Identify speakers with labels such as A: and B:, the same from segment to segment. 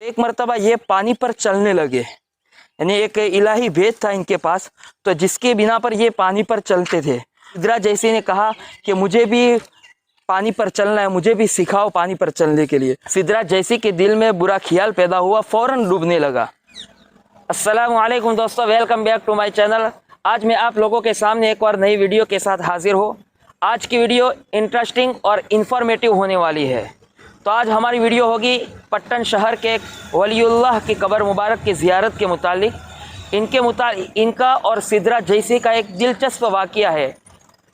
A: एक मरतबा ये पानी पर चलने लगे, यानी एक इलाही भेद था इनके पास, तो जिसके बिना पर ये पानी पर चलते थे। सिदरा जैसी ने कहा कि मुझे भी पानी पर चलना है, मुझे भी सिखाओ पानी पर चलने के लिए। सिदरा जैसी के दिल में बुरा ख्याल पैदा हुआ, फौरन डूबने लगा। अस्सलामु अलैकुम दोस्तों, welcome back to my channel. आज मैं आप लोगों के सामने एक और नई वीडियो के साथ हाजिर हूँ। आज की वीडियो इंटरेस्टिंग और इन्फॉर्मेटिव होने वाली है। तो आज हमारी वीडियो होगी पट्टन शहर के एक वलीउल्लाह की कब्र मुबारक की ज़ियारत के मुतालिक। इनका और सिदरा जैसी का एक दिलचस्प वाक़या है,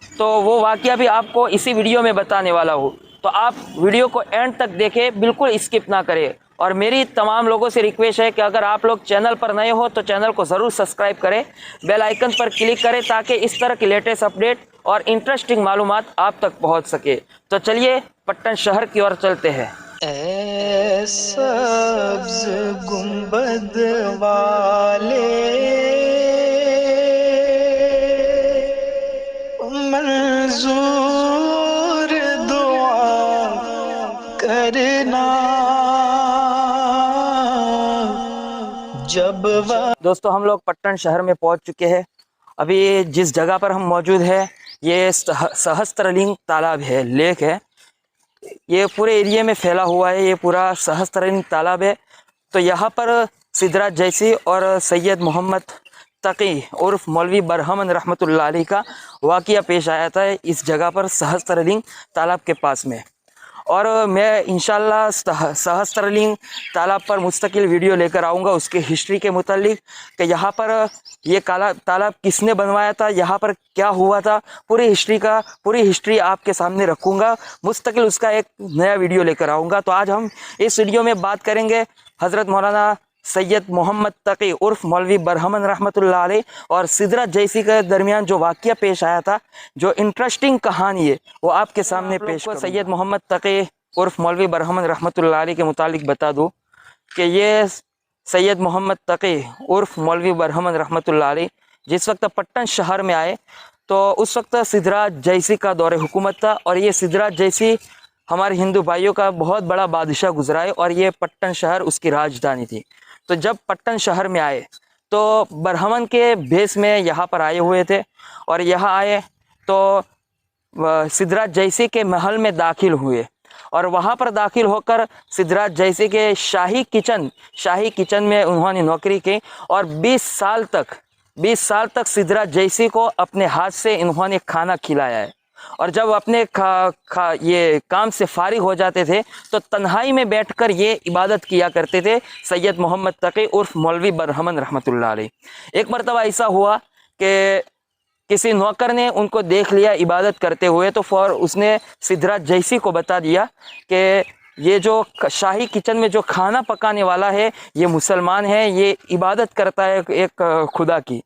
A: तो वो वाक़या भी आपको इसी वीडियो में बताने वाला हूँ। तो आप वीडियो को एंड तक देखें, बिल्कुल स्किप ना करें। और मेरी तमाम लोगों से रिक्वेस्ट है कि अगर आप लोग चैनल पर नए हो तो चैनल को ज़रूर सब्सक्राइब करें, बेल आइकन पर क्लिक करें ताकि इस तरह की लेटेस्ट अपडेट और इंटरेस्टिंग मालूमात आप तक पहुंच सके। तो चलिए पट्टन शहर की ओर चलते हैं।
B: ऐ सब्ज़ गुंबद वाले मंजूर दुआ करना जब
A: दोस्तों, हम लोग पट्टन शहर में पहुंच चुके हैं। अभी जिस जगह पर हम मौजूद है ये सहस्त्रलिंग तालाब है, लेक है। ये पूरे एरिया में फैला हुआ है, ये पूरा सहस्त्रलिंग तालाब है। तो यहाँ पर सिदरा जैसी और सैयद मोहम्मद तकी उर्फ मौलवी बरहमन रहमतुल्लाह अलैह का वाक़या पेश आया था इस जगह पर सहस्त्रलिंग तालाब के पास में। और मैं इंशाल्लाह सहस्त्रलिंग तालाब पर मुस्तकिल वीडियो लेकर आऊँगा उसके हिस्ट्री के मुतालिक कि यहाँ पर ये तालाब किसने बनवाया था, यहाँ पर क्या हुआ था, पूरी हिस्ट्री आपके सामने रखूँगा। मुस्तकिल उसका एक नया वीडियो लेकर आऊँगा। तो आज हम इस वीडियो में बात करेंगे हज़रत मौलाना सैयद मोहम्मद तकी उर्फ मौलवी बरहमन रहमतुल्लाह अलैह और सिदरा जैसी के दरमियान जो वाक़या पेश आया था, जो इंटरेस्टिंग कहानी है वो आपके सामने पेश करूँगा। सैयद मोहम्मद तकी उर्फ मौलवी बरहमन रहमतुल्लाह अलैह के मुतालिक बता दूँ कि ये सैयद मोहम्मद तकी उर्फ मौलवी बरहमन रहमतुल्लाह अलैह जिस वक्त पट्टन शहर में आए तो उस वक्त सिदरा जैसी का दौरे हुकूमत था। और ये सिदरा जैसी हमारे हिंदू भाइयों का बहुत बड़ा बादशाह गुजरा है और ये पट्टन शहर उसकी राजधानी थी। तो जब पट्टन शहर में आए तो बरहमन के भेस में यहाँ पर आए हुए थे और यहाँ आए तो सिदरा जैसी के महल में दाखिल हुए और वहाँ पर दाखिल होकर सिदरा जैसी के शाही किचन में उन्होंने नौकरी की और 20 साल तक सिदरा जैसी को अपने हाथ से इन्होंने खाना खिलाया है। और जब अपने ये काम से फारिग हो जाते थे तो तन्हाई में बैठकर ये इबादत किया करते थे सैयद मोहम्मद तकी उर्फ मौलवी बरहमन रहमतुल्लाह अलैह। एक मरतबा ऐसा हुआ कि किसी नौकर ने उनको देख लिया इबादत करते हुए, तो उसने सिदरा जैसी को बता दिया कि ये जो शाही किचन में जो खाना पकाने वाला है ये मुसलमान है, ये इबादत करता है एक खुदा की।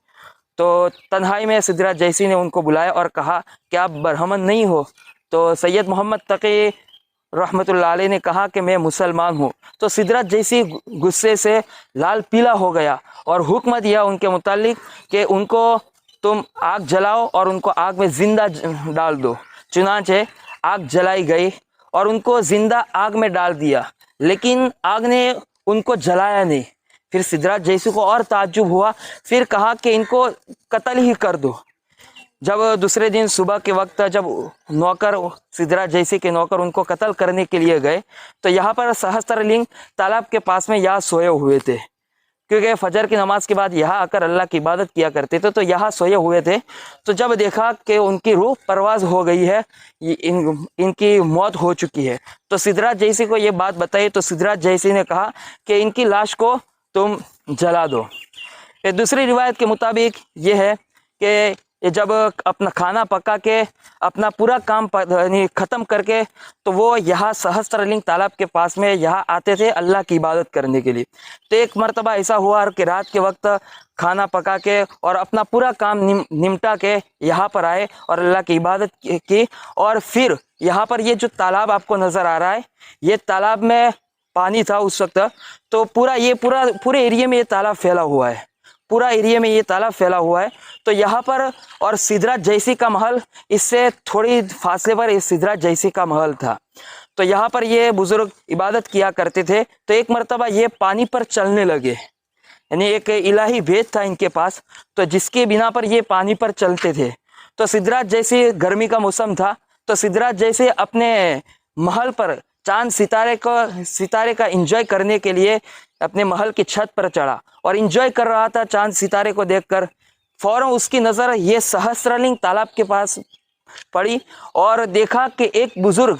A: तो तन्हाई में सिदरा जैसी ने उनको बुलाया और कहा कि आप बरहमन नहीं हो? तो सैयद मोहम्मद तकी रहमतुल्लाह अलैह ने कहा कि मैं मुसलमान हूँ। तो सिदरा जैसी गुस्से से लाल पीला हो गया और हुक्म दिया उनके मुतालिक कि उनको तुम आग जलाओ और उनको आग में ज़िंदा डाल दो। चुनांचे आग जलाई गई और उनको ज़िंदा आग में डाल दिया, लेकिन आग ने उनको जलाया नहीं। फिर सिदरा जैसी को और ताज्जुब हुआ, फिर कहा कि इनको कत्ल ही कर दो। जब दूसरे दिन सुबह के वक्त जब सिदरा जैसी के नौकर उनको कत्ल करने के लिए गए तो यहाँ पर सहस्त्रलिंग तालाब के पास में यहाँ सोए हुए थे, क्योंकि फजर की नमाज के बाद यहाँ आकर अल्लाह की इबादत किया करते थे। तो यहाँ सोए हुए थे। तो जब देखा कि उनकी रूह परवाज हो गई है, इनकी मौत हो चुकी है, तो सिदरा जैसी को ये बात बताई। तो सिदरा जैसी ने कहा कि इनकी लाश को तुम जला दो। दूसरी रिवायत के मुताबिक ये है कि जब अपना खाना पका के अपना पूरा काम ख़त्म करके तो वो यहाँ सहस्त्रलिंग तालाब के पास में यहाँ आते थे अल्लाह की इबादत करने के लिए। तो एक मरतबा ऐसा हुआ कि रात के वक्त खाना पका के और अपना पूरा काम निमटा के यहाँ पर आए और अल्लाह की इबादत की। और फिर यहाँ पर ये जो तालाब आपको नज़र आ रहा है, ये तालाब में पानी था उस वक्त। तो पूरे एरिया में ये तालाब फैला हुआ है, पूरा एरिया में ये तालाब फैला हुआ है। तो यहाँ पर और सिदरा जैसी का महल इससे थोड़ी फासले पर सिदरा जैसी का महल था। تو یہاں پر یہ بزرگ عبادت کیا کرتے تھے. تو ایک مرتبہ یہ پانی پر چلنے لگے, یعنی ایک الہی بھید تھا ان کے پاس, تو جس کے بنا پر یہ پانی پر چلتے تھے. تو سدھراج جیسے گرمی کا موسم تھا, تو سدھراج جیسے اپنے محل پر چاند ستارے کا انجوائے کرنے کے لیے اپنے محل کی چھت پر چڑھا اور انجوائے کر رہا تھا چاند ستارے کو دیکھ کر. فوراً اس کی نظر یہ سہسرلنگ تالاب کے پاس پڑی اور دیکھا کہ ایک بزرگ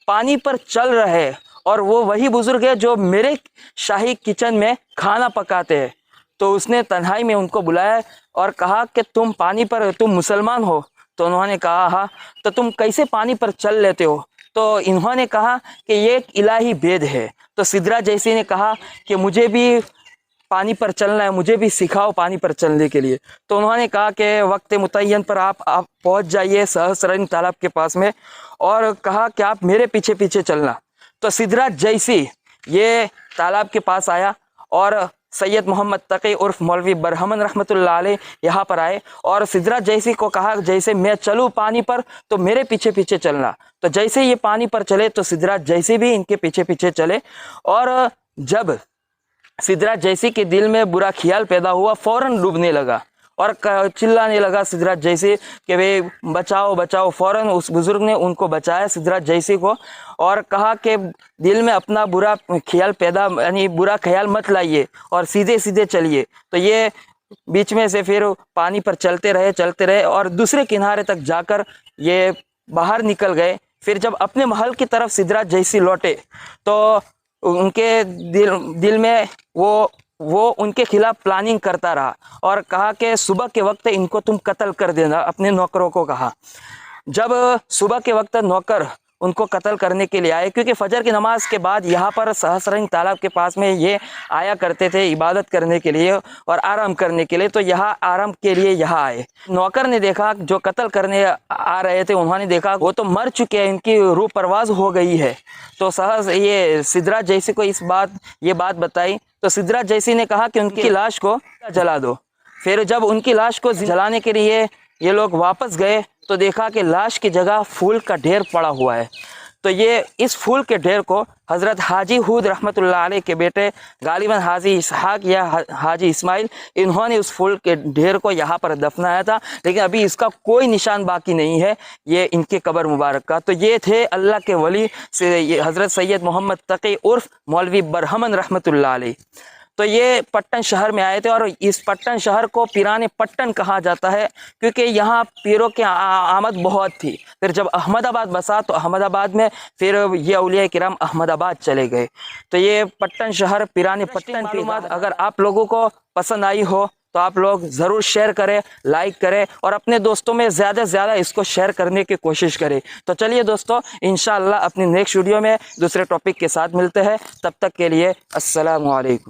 A: پانی پر چل رہے, اور وہ وہی بزرگ ہے جو میرے شاہی کچن میں کھانا پکاتے ہیں. تو اس نے تنہائی میں ان کو بلایا اور کہا کہ تم پانی پر, تم مسلمان ہو؟ تو انہوں نے کہا ہاں. تو تم کیسے پانی پر چل لیتے ہو؟ تو انہوں نے کہا کہ یہ ایک الہی بھید ہے. تو سدھراج جیسی نے کہا کہ مجھے بھی پانی پر چلنا ہے, مجھے بھی سکھاؤ پانی پر چلنے کے لیے. تو انہوں نے کہا کہ وقت متعین پر آپ پہنچ جائیے سہسرلنگ تالاب کے پاس میں, اور کہا کہ آپ میرے پیچھے پیچھے چلنا. تو سدھراج جیسی یہ تالاب کے پاس آیا اور سید محمد تقی عرف مولوی برہمن رحمۃ اللہ علیہ یہاں پر آئے, اور سدھراج جیسی کو کہا جیسے میں چلوں پانی پر تو میرے پیچھے پیچھے چلنا. تو جیسے یہ پانی پر چلے تو سدھراج جیسی بھی ان کے پیچھے پیچھے چلے, اور جب سدھراج جیسی کے دل میں برا خیال پیدا ہوا فوراً ڈوبنے لگا اور چلانے لگا سدھراج جیسی کہ بھئی بچاؤ بچاؤ. فوراً اس بزرگ نے ان کو بچایا سدھراج جیسی کو, اور کہا کہ دل میں اپنا برا خیال یعنی برا خیال مت لائیے اور سیدھے سیدھے چلیے. تو یہ بیچ میں سے پھر پانی پر چلتے رہے اور دوسرے کنارے تک جا کر یہ باہر نکل گئے. پھر جب اپنے محل کی طرف سدھراج جیسی لوٹے تو ان کے دل میں وہ ان کے خلاف پلاننگ کرتا رہا اور کہا کہ صبح کے وقت ان کو تم قتل کر دینا. اپنے نوکروں کو کہا. جب صبح کے وقت نوکر ان کو قتل کرنے کے لیے آئے, کیونکہ فجر کی نماز کے بعد یہاں پر سہسرلنگ تالاب کے پاس میں یہ آیا کرتے تھے عبادت کرنے کے لیے اور آرام کرنے کے لیے, تو یہاں آرام کے لیے یہاں آئے. نوکر نے دیکھا, جو قتل کرنے آ رہے تھے انہوں نے دیکھا وہ تو مر چکے ہیں, ان کی روح پرواز ہو گئی ہے. تو یہ سدھراج جیسی کو یہ بات بتائی. تو سدھراج جیسی نے کہا کہ ان کی لاش کو جلا دو. پھر جب ان کی لاش کو جلانے کے لیے یہ لوگ واپس گئے تو دیکھا کہ لاش کی جگہ پھول کا ڈھیر پڑا ہوا ہے. تو یہ اس پھول کے ڈھیر کو حضرت حاجی ہود رحمۃ اللہ علیہ کے بیٹے غالباً حاجی اسحاق یا حاجی اسماعیل, انہوں نے اس پھول کے ڈھیر کو یہاں پر دفنایا تھا, لیکن ابھی اس کا کوئی نشان باقی نہیں ہے یہ ان کے قبر مبارک کا. تو یہ تھے اللہ کے ولی حضرت سید محمد تقی عرف مولوی برہمن رحمۃ اللہ علیہ. تو یہ پٹن شہر میں آئے تھے, اور اس پٹن شہر کو پیران پٹن کہا جاتا ہے کیونکہ یہاں پیروں کی آمد بہت تھی. پھر جب احمد آباد بسا تو احمد آباد میں پھر یہ اولیاء کرام احمد آباد چلے گئے. تو یہ پٹن شہر پیران پٹن کی معلومات اگر آپ لوگوں کو پسند آئی ہو تو آپ لوگ ضرور شیئر کریں, لائک کریں, اور اپنے دوستوں میں زیادہ سے زیادہ اس کو شیئر کرنے کی کوشش کریں. تو چلیے دوستو, انشاءاللہ اپنی نیکسٹ ویڈیو میں دوسرے ٹاپک کے ساتھ ملتے ہیں. تب تک کے لیے السلام علیکم.